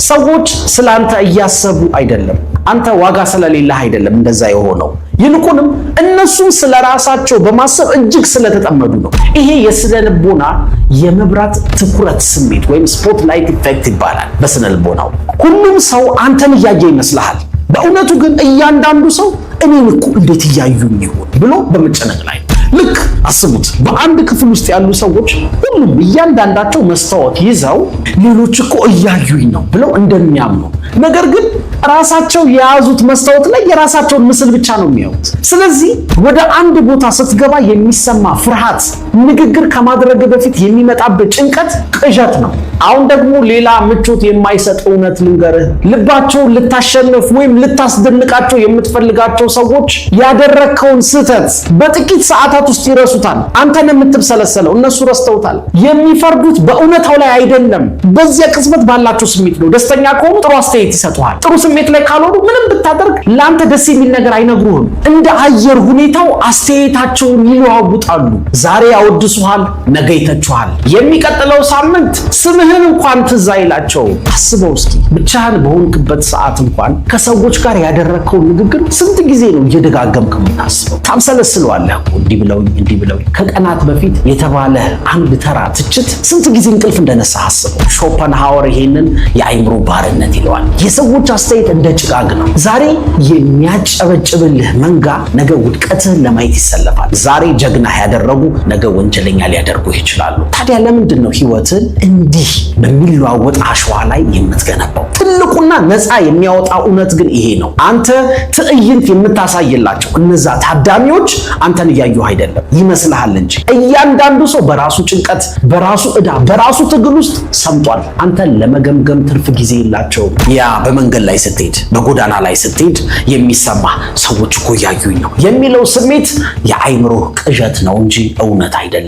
ሰዎች ስላንተ እያሰቡ አይደለም። አንተ ዋጋ ስለሌለህ አይደለም እንደዛ የሆነው። ይልቁንም እነሱም ስለራሳቸው በማሰብ እጅግ ስለተጠመዱ ነው። ይሄ የስነ ልቦና የመብራት ትኩረት ስሜት ወይም ስፖትላይት ኢፌክት ይባላል በስነ ልቦናው። ሁሉም ሰው አንተን እያየ ይመስልሃል። በእውነቱ ግን እያንዳንዱ ሰው እኔን እኮ እንዴት እያዩኝ ይሆን ብሎ በመጨነቅ ላይ። ልክ አስቡት፣ በአንድ ክፍል ውስጥ ያሉ ሰዎች ሁሉም እያንዳንዳቸው መስታወት ይዘው ሌሎች እኮ እያዩኝ ነው ብለው እንደሚያምኑ፣ ነገር ግን ራሳቸው የያዙት መስታወት ላይ የራሳቸውን ምስል ብቻ ነው የሚያዩት። ስለዚህ ወደ አንድ ቦታ ስትገባ የሚሰማ ፍርሃት፣ ንግግር ከማድረግ በፊት የሚመጣበት ጭንቀት ቅዠት ነው። አሁን ደግሞ ሌላ ምቾት የማይሰጥ እውነት ልንገርህ። ልባቸውን ልታሸንፍ ወይም ልታስደንቃቸው የምትፈልጋቸው ሰዎች ያደረከውን ስህተት በጥቂት ሰዓታት ውስጥ ይረሱታል። አንተን የምትብሰለሰለው እነሱ ረስተውታል። የሚፈርዱት በእውነታው ላይ አይደለም፣ በዚያ ቅጽበት ባላቸው ስሜት ነው። ደስተኛ ከሆኑ ጥሩ አስተያየት ይሰጡሃል። ጥሩ ስሜት ላይ ካልሆኑ ምንም ብታደርግ ለአንተ ደስ የሚል ነገር አይነግሩህም። እንደ አየር ሁኔታው አስተያየታቸውን ይለዋውጣሉ። ዛሬ ያወድሱሃል፣ ነገ ይተቹሃል። የሚቀጥለው ሳምንት ስምህን እንኳን ትዝ አይላቸውም። አስበው እስኪ ብቻህን በሆንክበት ሰዓት እንኳን ከሰዎች ጋር ያደረከውን ንግግር ስንት ጊዜ ነው እየደጋገምክ የምታስበው? ታምሰለስለዋለህ። እንዲህ ብለውኝ ከቀናት በፊት የተባለ አንድ ተራ ትችት ስንት ጊዜ እንቅልፍ እንደነሳ አስበው። ሾፐንሃወር ይሄንን የአእምሮ ባርነት ይለዋል። የሰዎች አስተያየት እንደ ጭጋግ ነው። ዛሬ የሚያጨበጭብልህ መንጋ ነገ ውድቀትህን ለማየት ይሰለፋል። ዛሬ ጀግና ያደረጉ ነገ ወንጀለኛ ሊያደርጉ ይችላሉ። ታዲያ ለምንድን ነው ህይወትን እንዲህ በሚለዋወጥ አሸዋ ላይ የምትገነባው? ትልቁና ነፃ የሚያወጣ እውነት ግን ይሄ ነው። አንተ ትዕይንት የምታሳይላቸው እነዛ ታዳሚዎች አንተን እያዩ አይደለም ይመስልሃል እንጂ እያንዳንዱ ሰው በራሱ ጭንቀት፣ በራሱ ዕዳ፣ በራሱ ትግል ውስጥ ሰምጧል። አንተን ለመገምገም ትርፍ ጊዜ የላቸውም። ያ በመንገድ ላይ ስትሄድ፣ በጎዳና ላይ ስትሄድ የሚሰማ ሰዎች እኮ እያዩኝ ነው የሚለው ስሜት የአእምሮ ቅዠት ነው እንጂ እውነት አይደለም።